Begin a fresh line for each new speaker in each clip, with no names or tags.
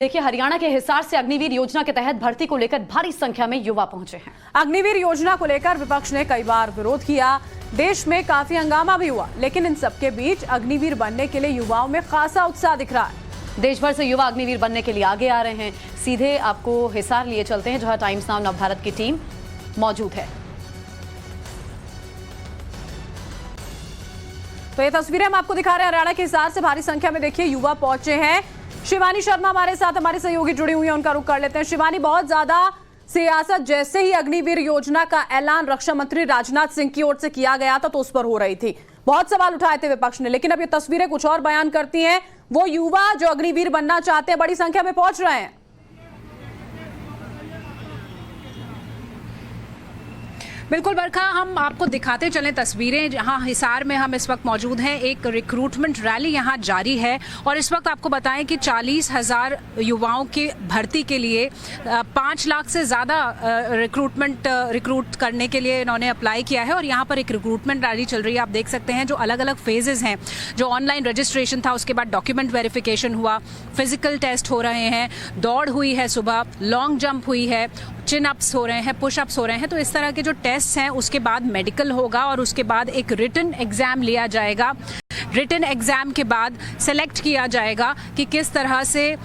देखिए, हरियाणा के हिसार से अग्निवीर योजना के तहत भर्ती को लेकर भारी संख्या में युवा पहुंचे हैं।
अग्निवीर योजना को लेकर विपक्ष ने कई बार विरोध किया, देश में काफी हंगामा भी हुआ, लेकिन इन सबके बीच अग्निवीर बनने के लिए युवाओं में खासा उत्साह दिख रहा है।
देश भर से युवा अग्निवीर बनने के लिए आगे आ रहे हैं। सीधे आपको हिसार लिए चलते हैं, जहां टाइम्स नाउ नवभारत की टीम मौजूद है।
तो ये तस्वीरें हम आपको दिखा रहे हैं हरियाणा के हिसार से। भारी संख्या में देखिए युवा पहुंचे हैं। शिवानी शर्मा हमारे साथ, हमारे सहयोगी जुड़ी हुई हैं, उनका रुख कर लेते हैं। शिवानी, बहुत ज्यादा सियासत जैसे ही अग्निवीर योजना का ऐलान रक्षा मंत्री राजनाथ सिंह की ओर से किया गया था तो उस पर हो रही थी, बहुत सवाल उठाए थे विपक्ष ने, लेकिन अब ये तस्वीरें कुछ और बयान करती हैं। वो युवा जो अग्निवीर बनना चाहते हैं बड़ी संख्या में पहुंच रहे हैं।
बिल्कुल बरखा, हम आपको दिखाते चलें तस्वीरें जहां हिसार में हम इस वक्त मौजूद हैं। एक रिक्रूटमेंट रैली यहां जारी है और इस वक्त आपको बताएं कि 40,000 युवाओं की भर्ती के लिए 5 लाख से ज़्यादा रिक्रूट करने के लिए इन्होंने अप्लाई किया है और यहां पर एक रिक्रूटमेंट रैली चल रही है। आप देख सकते हैं जो अलग अलग फेजेस हैं, जो ऑनलाइन रजिस्ट्रेशन था, उसके बाद डॉक्यूमेंट वेरिफिकेशन हुआ, फिजिकल टेस्ट हो रहे हैं, दौड़ हुई है, सुबह लॉन्ग जंप हुई है, चिन अप्स हो रहे हैं, पुश अप्स हो रहे हैं। तो इस तरह के जो टेस्ट हैं, उसके बाद मेडिकल होगा और उसके बाद एक रिटन एग्जाम लिया जाएगा। रिटन एग्जाम के बाद सेलेक्ट किया जाएगा कि किस तरह से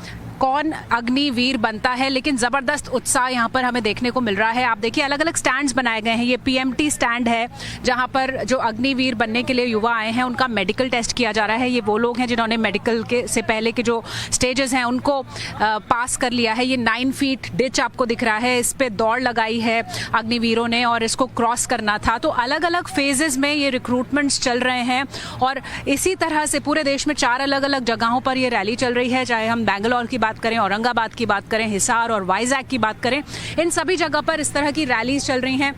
कौन अग्निवीर बनता है। लेकिन ज़बरदस्त उत्साह यहाँ पर हमें देखने को मिल रहा है। आप देखिए अलग अलग स्टैंड्स बनाए गए हैं। ये पीएमटी स्टैंड है जहाँ पर जो अग्निवीर बनने के लिए युवा आए हैं उनका मेडिकल टेस्ट किया जा रहा है। ये वो लोग हैं जिन्होंने मेडिकल के से पहले के जो स्टेजेस हैं उनको पास कर लिया है। ये 9 फीट डिच आपको दिख रहा है, इस पर दौड़ लगाई है अग्निवीरों ने और इसको क्रॉस करना था। तो अलग अलग फेजेस में ये रिक्रूटमेंट्स चल रहे हैं और इसी तरह से पूरे देश में 4 अलग अलग जगहों पर ये रैली चल रही है। चाहे हम बैंगलोर की बात करें, औरंगाबाद की बात करें, हिसार और वाइजैक की बात करें, इन सभी जगह पर इस तरह की रैलीज चल रही हैं।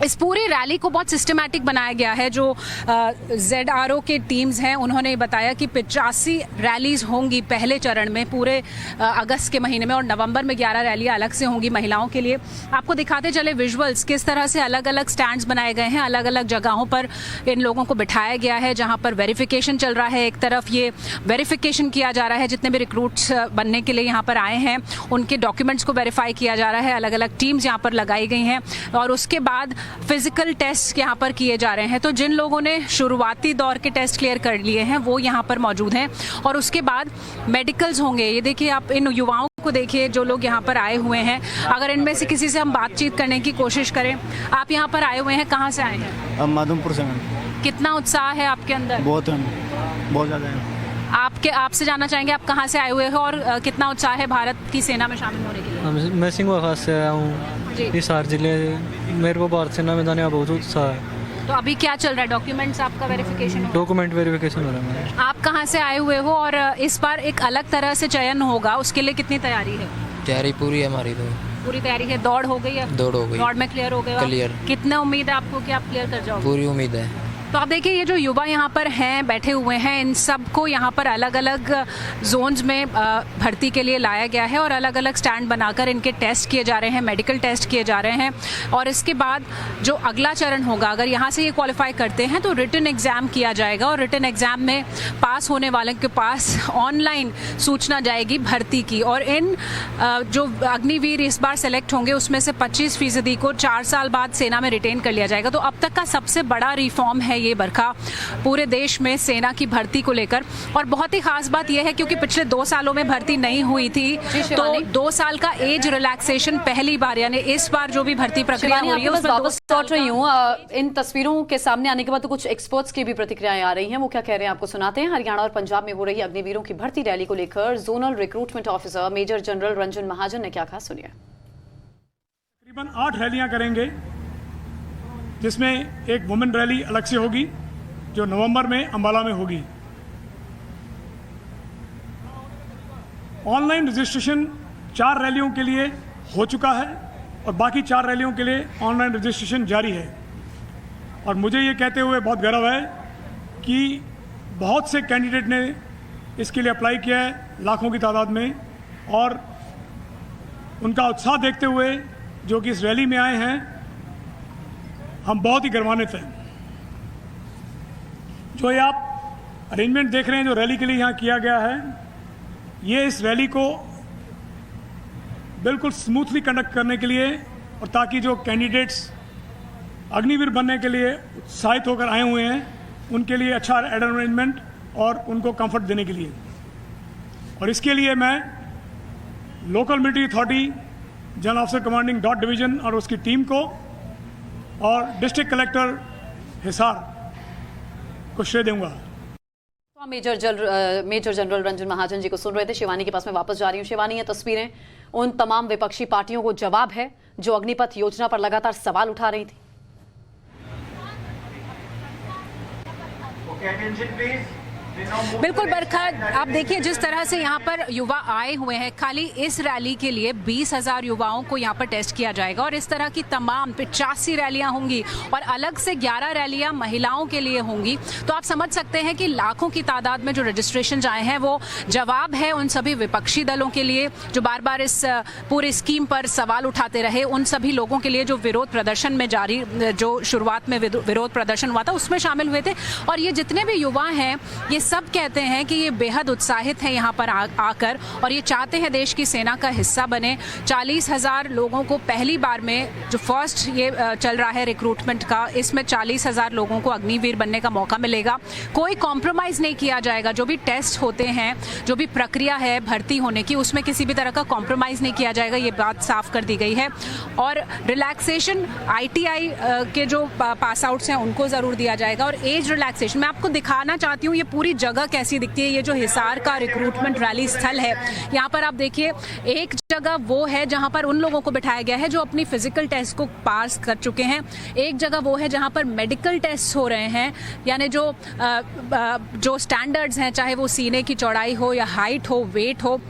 इस पूरी रैली को बहुत सिस्टमैटिक बनाया गया है। जो ZRO के टीम्स हैं उन्होंने बताया कि 85 रैलीज होंगी पहले चरण में पूरे अगस्त के महीने में और नवंबर में 11 रैलियां अलग से होंगी महिलाओं के लिए। आपको दिखाते चले विजुअल्स, किस तरह से अलग अलग स्टैंड्स बनाए गए हैं, अलग अलग जगहों पर इन लोगों को बिठाया गया है जहाँ पर वेरिफिकेशन चल रहा है। एक तरफ ये वेरिफिकेशन किया जा रहा है, जितने भी रिक्रूट्स बनने के लिए यहाँ पर आए हैं उनके डॉक्यूमेंट्स को वेरीफाई किया जा रहा है। अलग अलग टीम्स यहाँ पर लगाई गई हैं और उसके बाद फिजिकल टेस्ट यहाँ पर किए जा रहे हैं। तो जिन लोगों ने शुरुआती दौर के टेस्ट क्लियर कर लिए हैं वो यहाँ पर मौजूद हैं और उसके बाद मेडिकल्स होंगे। ये देखिए, आप इन युवाओं को देखिए जो लोग यहाँ पर आए हुए हैं। अगर इनमें से किसी से हम बातचीत करने की कोशिश करें, आप यहाँ पर आए हुए हैं, कहाँ से आए हैं?
अब माधोपुर से।
कितना उत्साह है आपके अंदर?
बहुत ज़्यादा है।
आपसे जानना चाहेंगे आप कहाँ से आए हुए हो और कितना उत्साह है भारत की सेना में शामिल होने के लिए?
मैं सिंगवा खास से आया हूँ, हिसार जिले। मेरे को भारत सेना में जाने का बहुत उत्साह है।
तो अभी क्या चल रहा है? डॉक्यूमेंट्स आपका वेरिफिकेशन?
डॉक्यूमेंट वेरिफिकेशन हो रहा है।
आप कहाँ से आए हुए हो और इस बार एक अलग तरह से चयन होगा, उसके लिए कितनी तैयारी है?
तैयारी पूरी है हमारी। तो
पूरी तैयारी है। दौड़ हो गई है?
दौड़ हो गई।
दौड़ में क्लियर हो गए?
क्लियर।
कितना उम्मीद है आपको कि आप क्लियर कर जाओगे?
पूरी उम्मीद है।
तो आप देखिए, ये जो युवा यहाँ पर हैं, बैठे हुए हैं, इन सबको यहाँ पर अलग अलग जोन्स में भर्ती के लिए लाया गया है और अलग अलग स्टैंड बनाकर इनके टेस्ट किए जा रहे हैं, मेडिकल टेस्ट किए जा रहे हैं। और इसके बाद जो अगला चरण होगा, अगर यहाँ से ये क्वालिफाई करते हैं तो रिटन एग्ज़ाम किया जाएगा और रिटन एग्ज़ाम में पास होने वाले के पास ऑनलाइन सूचना जाएगी भर्ती की। और इन जो अग्निवीर इस बार सेलेक्ट होंगे उसमें से 25% को 4 साल बाद सेना में रिटेन कर लिया जाएगा। तो अब तक का सबसे बड़ा रिफॉर्म है ये बरखा पूरे देश में सेना की भर्ती को लेकर। और बहुत ही खास बात यह है क्योंकि पिछले 2 सालों में भर्ती नहीं हुई थी, तो 2 साल का एज रिलैक्सेशन पहली बार, यानी इस बार जो भी भर्ती प्रक्रिया हो रही है उसमें
वापस लौट रही हूँ। इन तस्वीरों के सामने आने के बाद तो कुछ एक्सपर्ट्स की भी प्रतिक्रियाएं आ रही हैं, वो क्या कह रहे हैं आपको सुनाते हैं। हरियाणा और पंजाब में हो रही अग्निवीरों की भर्ती रैली को लेकर zonal recruitment officer major general Ranjan Mahajan ने क्या कहा, सुनिए।
तकरीबन 8 रैलियां करेंगे, जिसमें एक वुमेन रैली अलग से होगी जो नवंबर में अंबाला में होगी। ऑनलाइन रजिस्ट्रेशन 4 रैलियों के लिए हो चुका है और बाकी 4 रैलियों के लिए ऑनलाइन रजिस्ट्रेशन जारी है। और मुझे ये कहते हुए बहुत गर्व है कि बहुत से कैंडिडेट ने इसके लिए अप्लाई किया है, लाखों की तादाद में, और उनका उत्साह देखते हुए जो कि इस रैली में आए हैं, हम बहुत ही गर्वान्वित हैं। जो ये आप अरेंजमेंट देख रहे हैं जो रैली के लिए यहाँ किया गया है, ये इस रैली को बिल्कुल स्मूथली कंडक्ट करने के लिए और ताकि जो कैंडिडेट्स अग्निवीर बनने के लिए उत्साहित होकर आए हुए हैं उनके लिए अच्छा अरेंजमेंट और उनको कंफर्ट देने के लिए, और इसके लिए मैं local military authority general officer commanding dot division और उसकी टीम को और डिस्ट्रिक्ट कलेक्टर हिसार को श्रेय दूंगा।
तो हम मेजर जनरल रंजन महाजन जी को सुन रहे थे। शिवानी के पास मैं वापस जा रही हूँ। शिवानी, ये तस्वीरें उन तमाम विपक्षी पार्टियों को जवाब है जो अग्निपथ योजना पर लगातार सवाल उठा रही थी।
बिल्कुल बरखा, आप देखिए जिस तरह से यहाँ पर युवा आए हुए हैं, खाली इस रैली के लिए 20,000 युवाओं को यहाँ पर टेस्ट किया जाएगा और इस तरह की तमाम 85 रैलियाँ होंगी और अलग से 11 रैलियाँ महिलाओं के लिए होंगी। तो आप समझ सकते हैं कि लाखों की तादाद में जो रजिस्ट्रेशन आए हैं वो जवाब है उन सभी विपक्षी दलों के लिए जो बार बार इस पूरी स्कीम पर सवाल उठाते रहे, उन सभी लोगों के लिए जो विरोध प्रदर्शन में जारी, जो शुरुआत में विरोध प्रदर्शन हुआ था उसमें शामिल हुए थे। और ये जितने भी युवा हैं ये सब कहते हैं कि ये बेहद उत्साहित हैं यहाँ पर आकर और ये चाहते हैं देश की सेना का हिस्सा बने। 40,000 लोगों को पहली बार में जो फर्स्ट ये चल रहा है रिक्रूटमेंट का, इसमें 40,000 लोगों को अग्निवीर बनने का मौका मिलेगा। कोई कॉम्प्रोमाइज़ नहीं किया जाएगा। जो भी टेस्ट होते हैं, जो भी प्रक्रिया है भर्ती होने की, उसमें किसी भी तरह का कॉम्प्रोमाइज़ नहीं किया जाएगा, ये बात साफ कर दी गई है। और रिलैक्सेशन ITI के जो पास आउट्स हैं उनको ज़रूर दिया जाएगा और एज रिलैक्सेशन मैं आपको दिखाना चाहती हूँ। ये पूरी जगह कैसी दिखती है। ये जो हिसार का रिक्रूटमेंट रैली स्थल है, यहाँ पर आप देखिए एक जगह वो है जहाँ पर उन लोगों को बिठाया गया है जो अपनी फिजिकल टेस्ट को पास कर चुके हैं। एक जगह वो है जहाँ पर मेडिकल टेस्ट हो रहे हैं, यानी जो स्टैंडर्ड्स हैं, चाहे वो सीने की चौड़ाई हो या हाइट हो, वेट हो,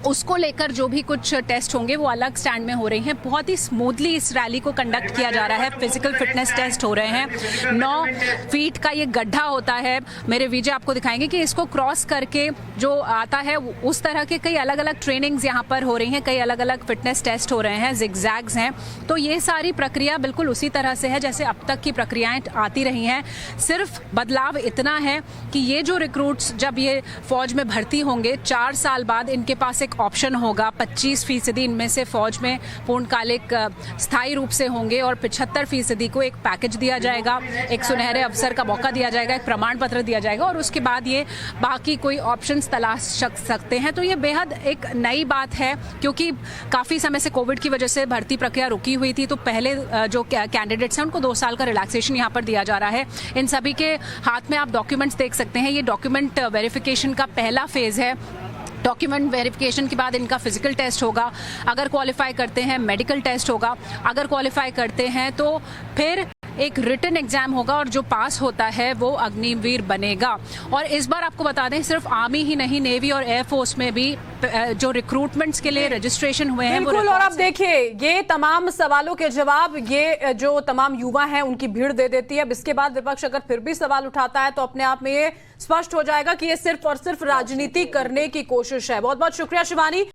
उसको लेकर जो भी कुछ टेस्ट होंगे वो अलग स्टैंड में हो रही हैं। बहुत ही स्मूथली इस रैली को कंडक्ट किया जा रहा है। फिजिकल फिटनेस टेस्ट हो रहे हैं। 9 फीट का ये गड्ढा होता है, मेरे विजय आपको दिखाएंगे कि इसको क्रॉस करके जो आता है उस तरह के कई अलग अलग ट्रेनिंग्स यहाँ पर हो रही हैं, कई अलग अलग फिटनेस टेस्ट हो रहे हैं, जिगजैग्स हैं। तो ये सारी प्रक्रिया बिल्कुल उसी तरह से है जैसे अब तक की प्रक्रियाएं आती रही हैं। सिर्फ बदलाव इतना है कि ये जो रिक्रूट्स जब ये फौज में भर्ती होंगे 4 साल बाद इनके पास ऑप्शन होगा। 25% इनमें से फौज में पूर्णकालिक स्थायी रूप से होंगे और 75% को एक पैकेज दिया जाएगा, एक सुनहरे अवसर का मौका दिया जाएगा, एक प्रमाण पत्र दिया जाएगा और उसके बाद ये बाकी कोई ऑप्शंस तलाश सकते हैं। तो ये बेहद एक नई बात है क्योंकि काफ़ी समय से कोविड की वजह से भर्ती प्रक्रिया रुकी हुई थी। तो पहले जो कैंडिडेट्स हैं उनको 2 साल का रिलैक्सेशन यहाँ पर दिया जा रहा है। इन सभी के हाथ में आप डॉक्यूमेंट्स देख सकते हैं। ये डॉक्यूमेंट वेरिफिकेशन का पहला फेज़ है। डॉक्यूमेंट वेरिफिकेशन के बाद इनका फिजिकल टेस्ट होगा, अगर क्वालिफाई करते हैं मेडिकल टेस्ट होगा, अगर क्वालिफाई करते हैं तो फिर एक रिटन एग्जाम होगा और जो पास होता है वो अग्निवीर बनेगा। और इस बार आपको बता दें सिर्फ आर्मी ही नहीं, नेवी और एयरफोर्स में भी जो रिक्रूटमेंट्स के लिए रजिस्ट्रेशन हुए हैं
बिल्कुल। और अब देखिए ये तमाम सवालों के जवाब ये जो तमाम युवा हैं उनकी भीड़ दे देती है। अब इसके बाद विपक्ष अगर फिर भी सवाल उठाता है तो अपने आप में ये स्पष्ट हो जाएगा कि ये सिर्फ और सिर्फ राजनीति करने की कोशिश है। बहुत बहुत शुक्रिया शिवानी।